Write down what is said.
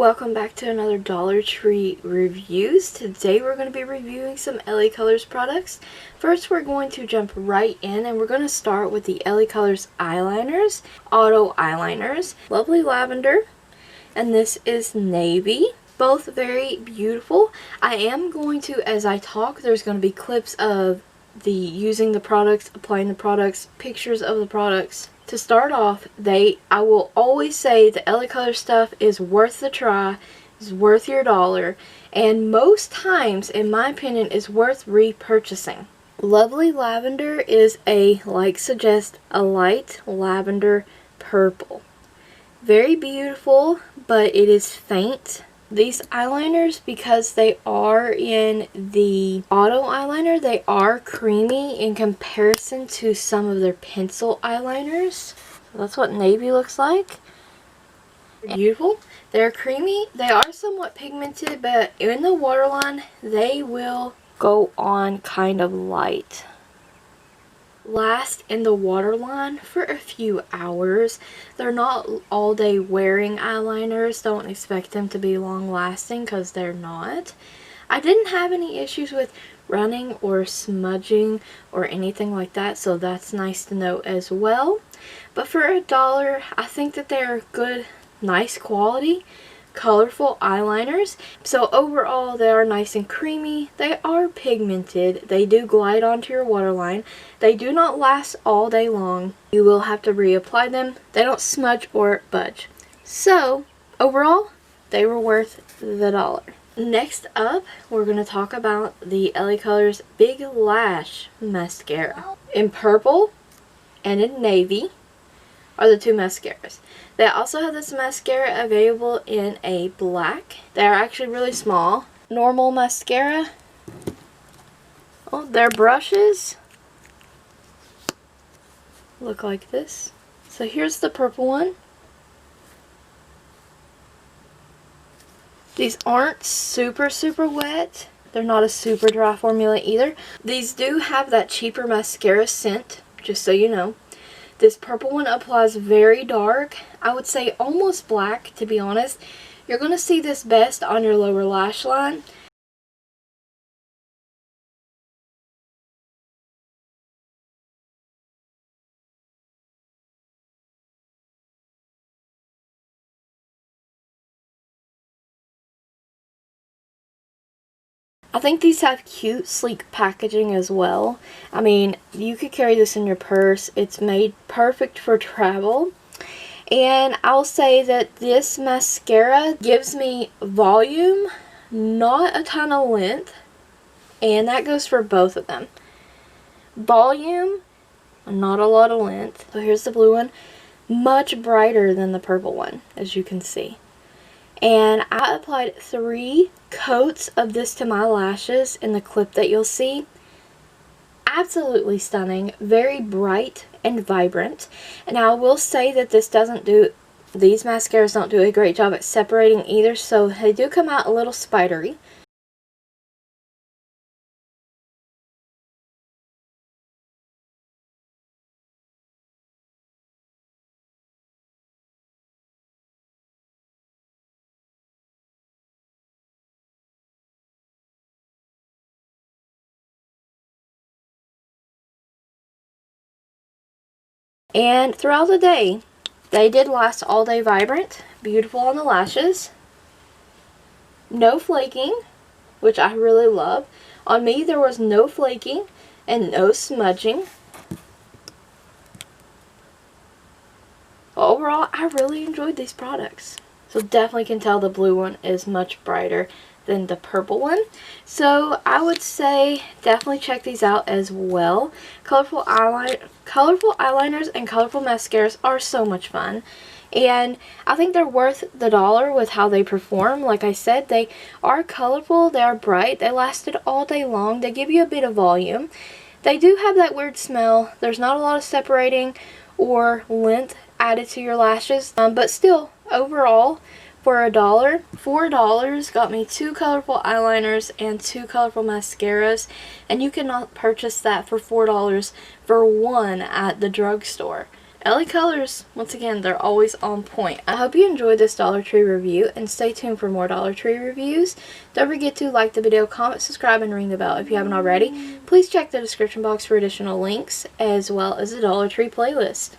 Welcome back to another Dollar Tree reviews. Today we're going to be reviewing some LACOLORS products. First we're going to jump right in and we're going to start with the LACOLORS eyeliners, auto eyeliners. Lovely lavender, and this is navy. Both very beautiful. I am going to, as I talk, there's going to be clips of the using the products, applying the products, pictures of the products. To start off, I will always say the LACOLORS stuff is worth the try, is worth your dollar, and most times, in my opinion, is worth repurchasing. Lovely lavender is a, like suggest, a light lavender purple. Very beautiful, but it is faint. These eyeliners, because they are in the auto eyeliner, they are creamy in comparison to some of their pencil eyeliners. That's what navy looks like. Beautiful. They're creamy. They are somewhat pigmented, but in the waterline, they will go on kind of light. Last in the waterline for a few hours. They're not all day wearing eyeliners. Don't expect them to be long lasting because they're not. I didn't have any issues with running or smudging or anything like that, so that's nice to know as well. But for $1, I think that they're good, nice quality, colorful eyeliners. So overall they are nice and creamy. They are pigmented. They do glide onto your waterline. They do not last all day long. You will have to reapply them. They don't smudge or budge. So overall they were worth the $1. Next up we're going to talk about the LACOLORS Big Lash Mascara. In purple and in navy are the two mascaras. They also have this mascara available in a black. They are actually really small. Normal mascara. Oh, their brushes look like this. So here's the purple one. These aren't super wet. They're not a super dry formula either. These do have that cheaper mascara scent, just so you know. This purple one applies very dark. I would say almost black, to be honest. You're going to see this best on your lower lash line. I think these have cute, sleek packaging as well. I mean, you could carry this in your purse. It's made perfect for travel. And I'll say that this mascara gives me volume, not a ton of length. And that goes for both of them. Volume, not a lot of length. So here's the blue one. Much brighter than the purple one, as you can see. And I applied 3 coats of this to my lashes in the clip that you'll see. Absolutely stunning, very bright and vibrant. And I will say that these mascaras don't do a great job at separating either, so they do come out a little spidery. And throughout the day, they did last all day vibrant, beautiful on the lashes. No flaking, which I really love. On me, there was no flaking and no smudging. Overall, I really enjoyed these products. So definitely can tell the blue one is much brighter than the purple one. So I would say definitely check these out as well. Colorful eyeliners and colorful mascaras are so much fun. And I think they're worth the $1 with how they perform. Like I said, they are colorful, they are bright, they lasted all day long, they give you a bit of volume. They do have that weird smell. There's not a lot of separating or length added to your lashes. But still, overall, for $1, $4 got me 2 colorful eyeliners and 2 colorful mascaras, and you cannot purchase that for $4 for one at the drugstore. LA Colors, once again, they're always on point. I hope you enjoyed this Dollar Tree review, and stay tuned for more Dollar Tree reviews. Don't forget to like the video, comment, subscribe, and ring the bell if you haven't already. Please check the description box for additional links, as well as the Dollar Tree playlist.